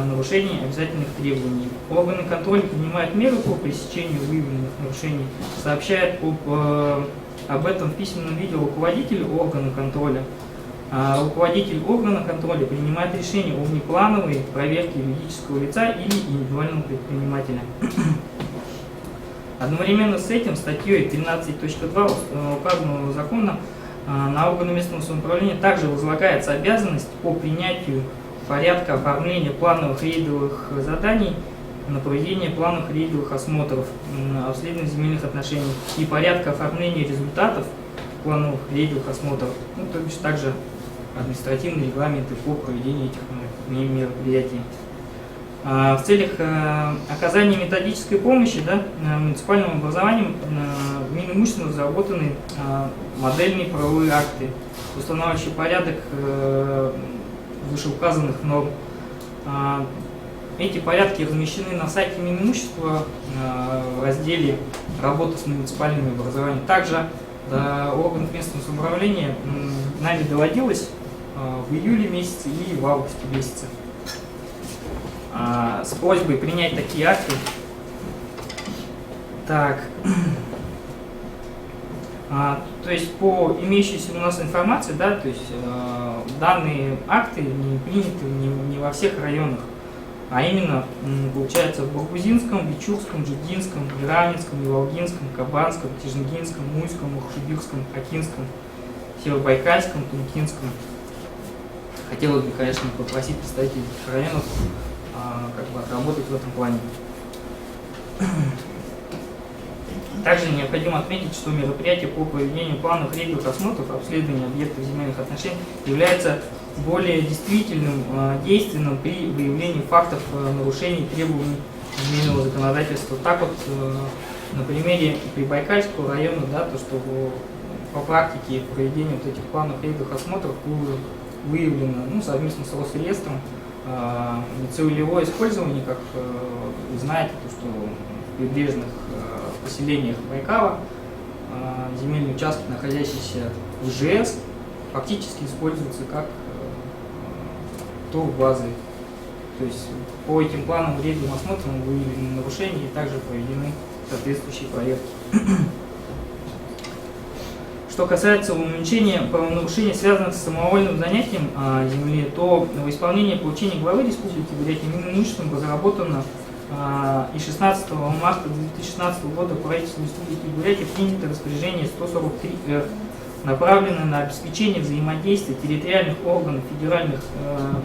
S4: нарушений обязательных требований. Органы контроля принимают меры по пресечению выявленных нарушений, сообщают об этом в письменном виде руководителю органа контроля. Руководитель органа контроля принимает решение о внеплановой проверке юридического лица или индивидуального предпринимателя. Одновременно с этим статьей 13.2 указанного закона на органы местного самоуправления также возлагается обязанность по принятию порядка оформления плановых рейдовых заданий на проведение плановых рейдовых осмотров, обследования земельных отношений и порядка оформления результатов плановых рейдовых осмотров, то бишь также административные регламенты по проведению этих мероприятий. В целях оказания методической помощи муниципальным образованием Минимуществом разработаны модельные правовые акты, устанавливающие порядок вышеуказанных норм. Эти порядки размещены на сайте Минимущества в разделе «Работа с муниципальным образованием». Также органов местного самоуправления нами доводилось в июле месяце и в августе месяце с просьбой принять такие акты. Так. То есть по имеющейся у нас информации, то есть данные акты не приняты не во всех районах, а именно, получается, в Баргузинском, Бичурском, Жидинском, Равнинском, Евалгинском, Кабанском, Тижингинском, Муйском, Ухшибирском, Акинском, Северобайкальском, Тункинском. Хотелось бы, конечно, попросить представителей этих районов отработать в этом плане. Также необходимо отметить, что мероприятие по проведению плановых рейдовых осмотров, обследования объектов земельных отношений является более действительным, действенным при выявлении фактов нарушений требований земельного законодательства. Так вот, на примере Прибайкальского района, то, что по практике проведения вот этих плановых рейдовых осмотров было выявлено совместно с Росреестром нецелевое использование, как вы знаете, то, что в прибрежных поселениях Байкала земельные участки, находящиеся в ИЖС, фактически используются как торгбазы. То есть по этим плановым рейдовым осмотрам выявлены нарушения и также проведены соответствующие проверки. Что касается уменьшения правонарушений, связанных с самовольным занятием земли, то в исполнении поручения главы Республики Бурятия Минимуществом разработано и 16 марта 2016 года правительством Республики Бурятия принято распоряжение 143-Р, направленное на обеспечение взаимодействия территориальных органов, федеральных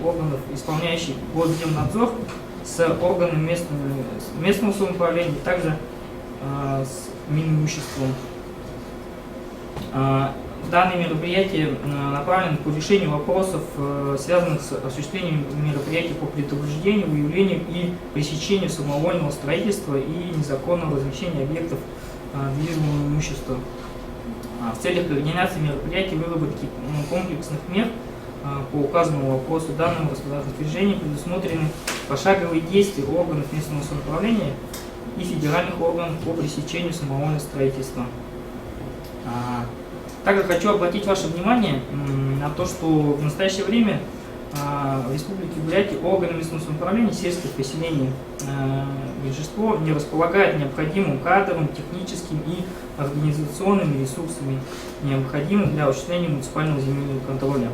S4: органов, исполняющих Госземнадзор, с органами местного самоуправления, также с Минимуществом. Данные мероприятия направлены по решению вопросов, связанных с осуществлением мероприятий по предупреждению, выявлению и пресечению самовольного строительства и незаконного размещения объектов движимого имущества. В целях координации мероприятий, выработки комплексных мер по указанному вопросу данного распоряжения предусмотрены пошаговые действия органов местного самоуправления и федеральных органов по пресечению самовольного строительства. Также хочу обратить ваше внимание на то, что в настоящее время в Республике Бурятия органы местного самоуправления сельских поселений меньшинство не располагает необходимым кадровым, техническим и организационными ресурсами, необходимыми для осуществления муниципального земельного контроля.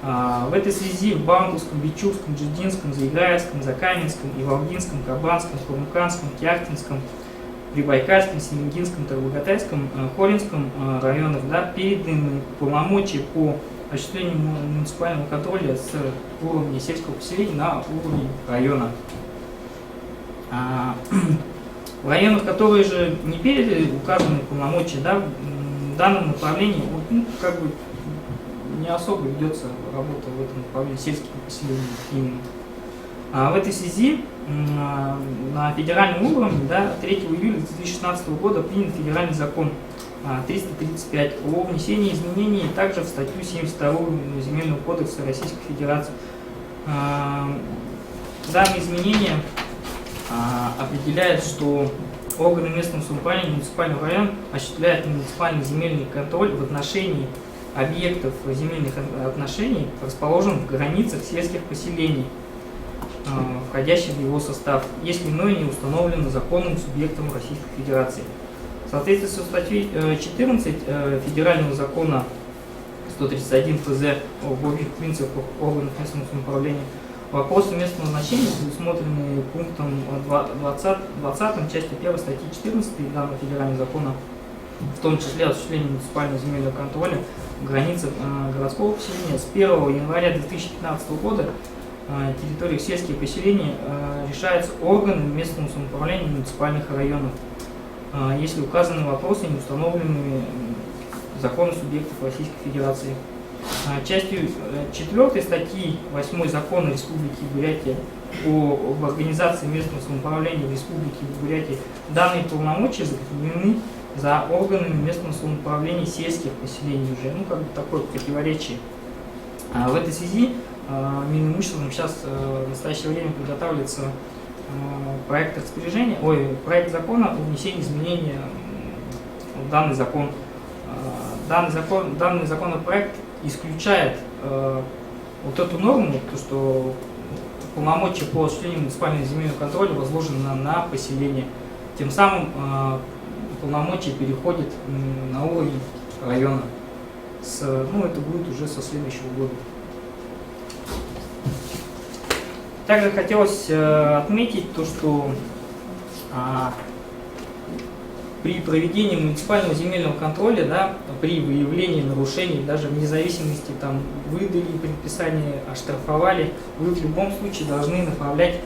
S4: В этой связи в Бамбурском, Бичурском, Джидинском, Заиграевском, Закаменском, Иволгинском, Кабанском, Курмуканском, Кяхтинском, Прибайкальском, Семигинском, Тарбагатайском, Хоринском районах переданы полномочия по осуществлению муниципального контроля с уровня сельского поселения на уровень района. В районах, которые же не передали указанные полномочия, в данном направлении не особо ведется работа в этом направлении сельских поселений именно. В этой связи на федеральном уровне, да, 3 июля 2016 года принят федеральный закон 335 о внесении изменений также в статью 72 Земельного кодекса Российской Федерации. Данные изменения определяют, что органы местного самоуправления муниципального района осуществляют муниципальный земельный контроль в отношении объектов земельных отношений, расположенных в границах сельских поселений, входящих в его состав, если иное не установлено законным субъектом Российской Федерации. В соответствии со статьей 14 Федерального закона 131 ФЗ об общих принципах органов местного самоуправления вопросы местного значения, предусмотренные пунктом 20 части 1 статьи 14 данного федерального закона, в том числе осуществление муниципального земельного контроля в границах городского поселения, с 1 января 2015 года территории сельских поселений решаются органами местного самоуправления муниципальных районов, если указанные вопросы не установлены законом субъектов Российской Федерации. Частью 4 статьи 8 Закона Республики Бурятия об организации местного самоуправления в Республике Бурятия данные полномочия закреплены за органами местного самоуправления сельских поселений уже. Ну, как бы такое противоречие. В этой связи Минимуществом сейчас в настоящее время подготавливается проект распоряжения, проект закона о внесении изменений в данный закон. Данный законопроект исключает вот эту норму, то, что полномочия по осуществлению муниципального земельного контроля возложены на поселение. Тем самым полномочия переходят на уровень района. Это будет уже со следующего года. Также хотелось отметить то, что при проведении муниципального земельного контроля, да, при выявлении нарушений, даже вне зависимости, там, выдали предписание, оштрафовали, вы в любом случае должны направлять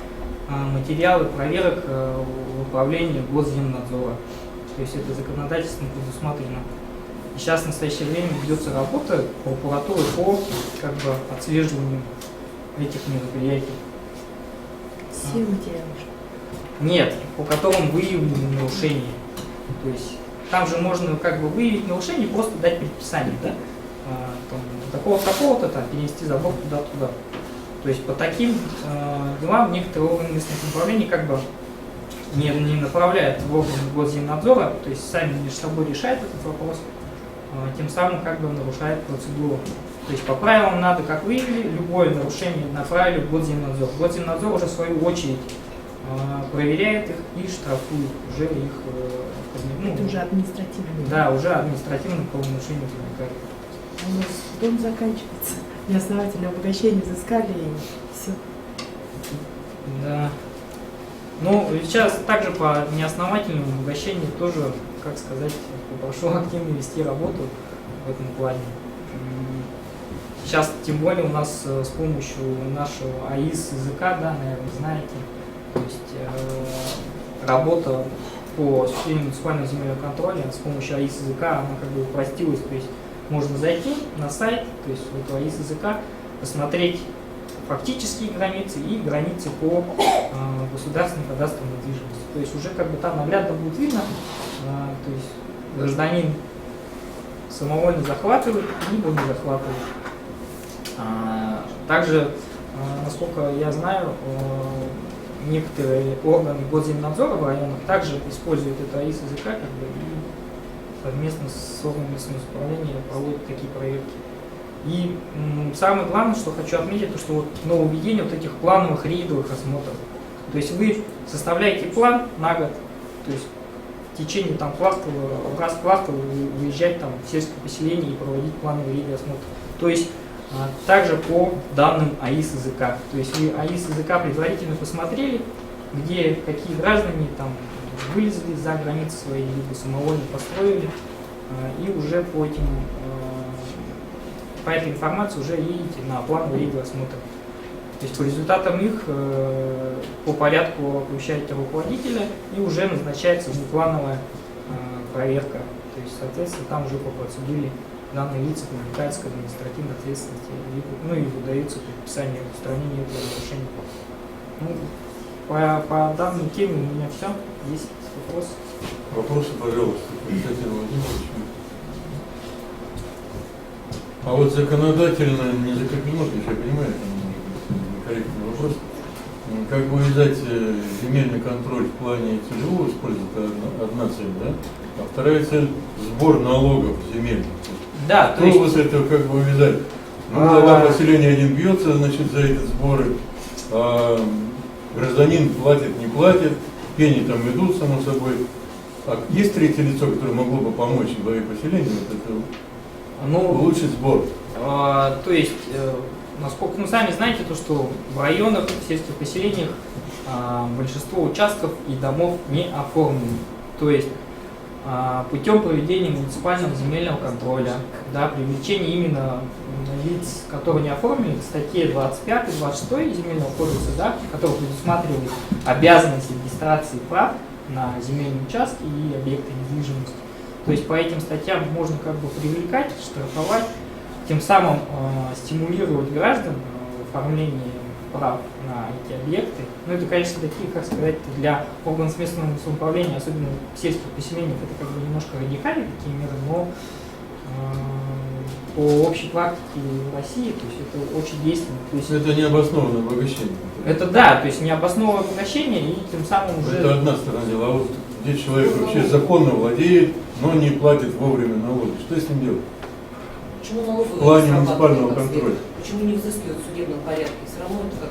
S4: материалы проверок в управление Госземнадзора. То есть это законодательством предусмотрено. И сейчас в настоящее время ведется работа прокуратуры по отслеживанию этих мероприятий.
S3: Все материалы?
S4: Нет, по которым выявлены нарушения. То есть там же можно выявить нарушение, просто дать предписание, да? Такого-то там перенести забор туда-туда. То есть по таким делам некоторые органы местного самоуправления не направляют в органы Госземнадзора, то есть сами между собой решают этот вопрос, тем самым нарушают процедуру. То есть по правилам надо, как выявили, любое нарушение направили в Госземнадзор. Госземнадзор уже в свою очередь проверяет их и штрафует уже их.
S3: Это уже административный.
S4: Да, уже административное правонарушение возникает.
S3: У нас дом заканчивается. Неосновательное обогащение взыскали и все.
S4: Да. Сейчас также по неосновательному обогащению тоже, попрошу активно вести работу в этом плане. Сейчас, тем более, у нас с помощью нашего АИС языка, да, наверное, знаете, то есть работа по осуществлению муниципального земельного контроля с помощью АИС языка, она упростилась, то есть можно зайти на сайт, то есть вот АИС языка, посмотреть фактические границы и границы по государственной кадастровой недвижимости. То есть уже там наглядно будет видно, то есть гражданин самовольно захватывает, либо не захватывает. Также, насколько я знаю, некоторые органы Госземнадзора в районах также используют это АИС языка и совместно с органами самоуправления проводят такие проверки. И самое главное, что хочу отметить, то что нововведение этих плановых рейдовых осмотров. То есть вы составляете план на год, то есть в течение раз в квартал выезжать в сельское поселение и проводить плановый рейдовый осмотр. То есть также по данным АИС языка. То есть вы АИС языка предварительно посмотрели, где какие граждане вылезли за границы свои, либо самовольно построили, и уже по этой информации уже едете на плановый рейдовый осмотр. То есть по результатам их по порядку оповещаете руководителя и уже назначается внеплановая проверка. То есть, соответственно, там уже по процедуре данные лица привлекаются к административной ответственности, ну и выдаются предписание об устранении этого нарушения. Ну, по данной теме у меня все. Есть вопросы?
S1: Вопросы, пожалуйста, Константин Владимирович. А вот законодательно не закреплено, конечно, я понимаю, это может быть некорректный вопрос. Как бы увязать земельный контроль в плане целевого использования, это одна цель, да? А вторая цель – сбор налогов земельных.
S4: Да,
S1: Что вот это как бы увязать? Ну, глава поселения один бьется, значит, за эти сборы, а гражданин платит, не платит, пени там идут, само собой. А есть третье лицо, которое могло бы помочь главе поселения вот это, улучшить сбор?
S4: То есть, насколько, сами знаете, то, что в районах, в сельских поселениях большинство участков и домов не оформлены. То есть, путем проведения муниципального земельного контроля, да, привлечения именно лиц, которые не оформлены, в статье 25-26 Земельного кодекса, да, который предусматривает обязанность регистрации прав на земельные участки и объекты недвижимости. То есть по этим статьям можно как бы привлекать, штрафовать, тем самым стимулировать граждан в оформлении прав на эти объекты. Ну это, конечно, такие, как сказать, для органов местного самоуправления, особенно в сельских поселениях, это как бы немножко радикальные такие меры, но по общей практике в России, то есть это очень действенно. То есть
S1: это необоснованное обогащение.
S4: Это да, то есть необоснованное обогащение и тем самым уже...
S1: Это одна сторона дела. А вот здесь человек вообще законно владеет, но не платит вовремя налоги. Что с ним делать?
S5: Почему налоговые
S1: В плане
S5: не
S1: муниципального
S5: срабатывают как
S1: контроля.
S5: следует? Почему не взыскивают в судебном порядке? Все равно это как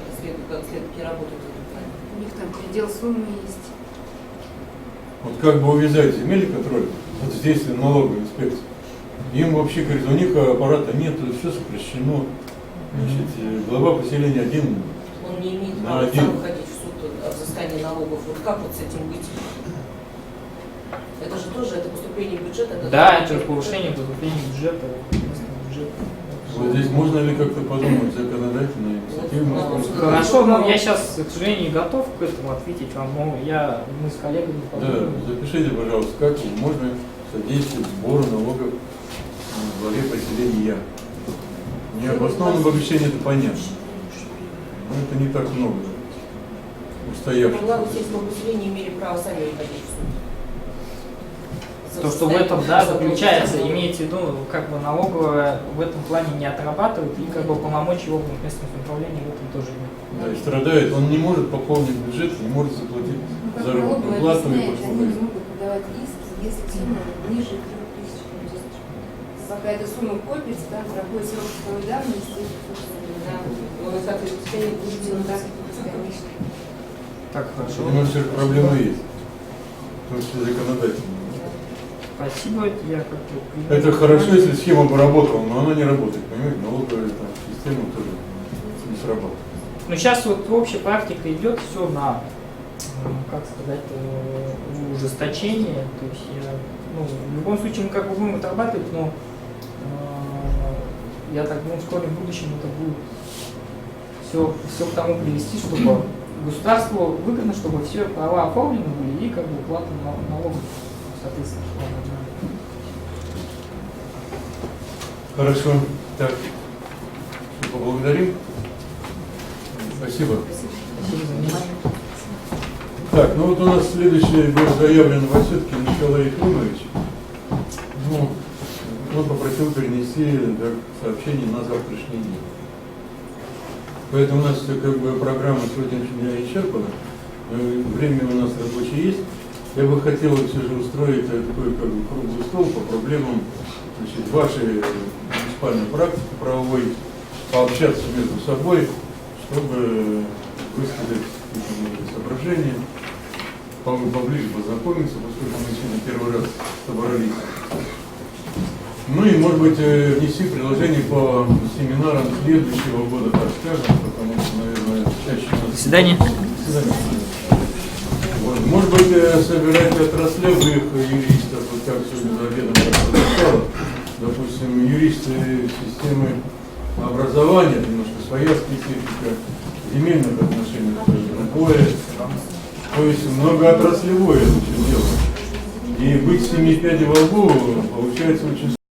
S5: следует не работает в этом плане.
S2: У них там предел суммы есть.
S1: Вот как бы увязать земельный контроль от действия налоговой инспекции. Им вообще, говорит, у них аппарата нет, все сокращено. Значит, глава поселения один.
S5: Он не имеет
S1: На
S5: права
S1: один.
S5: сам ходить в суд о взыскании налогов. Вот как вот с этим быть? Это же тоже, это поступление в бюджет.
S4: Да, это повышение поступления бюджета, местного бюджета.
S1: Вот здесь можно ли как-то подумать законодательно, инициативно?
S4: Хорошо, но я сейчас, к сожалению, не готов к этому ответить вам, но мы с коллегами
S1: Да,
S4: подумаем.
S1: запишите, пожалуйста, как можно содействовать сбору налогов в главе поселения. Необоснованное обогащение, это понятно. Но это не так много. Устоявших.
S5: Главы сельского поселения имели право сами выходить в суд.
S4: То, что в этом, да, заключается, имеется в виду, как бы налоговая в этом плане не отрабатывает, и как бы полномочий органов местного самоуправления в этом тоже нет.
S1: Да, и страдает, он не может пополнить бюджет, не может заплатить заработную плату и
S6: Они не
S1: пошло.
S6: могут подавать иски, если сумма ниже 3000. Пока эта сумма копится, там проходит срок своей давности,
S5: Да. Он и как поселение будет
S6: ну
S5: делать.
S6: так бесконечно.
S4: Так, хорошо.
S1: Немножко проблемы есть, в том числе законодательно.
S4: Спасибо, я как-то...
S1: Это хорошо, если схема бы работала, но она не работает, понимаете, налоговая там, система тоже не срабатывает.
S4: Ну, сейчас вот общая практика идет все на, как сказать, ужесточение. То есть, в любом случае мы как бы будем отрабатывать, но я так думаю, в скором будущем это будет все к тому привести, чтобы государству выгодно, чтобы все права оформлены были и как бы уплата налогов, соответственно.
S1: Хорошо, так, поблагодарим. Спасибо.
S4: Спасибо за внимание.
S1: Так, ну вот у нас следующий был заявлен Васюткин Николай Ефимович. Ну, он попросил перенести сообщение на завтрашний день. Поэтому у нас как бы программа сегодняшнего дня исчерпана. Время у нас рабочее есть. Я бы хотел все же устроить такой как бы круглый стол по проблемам, значит, вашей муниципальной практики правовой, пообщаться между собой, чтобы высказать какие-то соображения, поближе познакомиться, поскольку мы сегодня первый раз собрались. Ну и, может быть, внеси предложение по семинарам следующего года, так скажем, потому что, наверное, чаще у нас...
S4: До свидания.
S1: До свидания. Вот. Может быть, собирать отраслевых юристов, вот как сегодня за обедом прозвучало. Допустим, юристы системы образования, немножко своя специфика, земельных отношений, другое. То есть многоотраслевое это все дело. И быть 7 пядей во лбу получается очень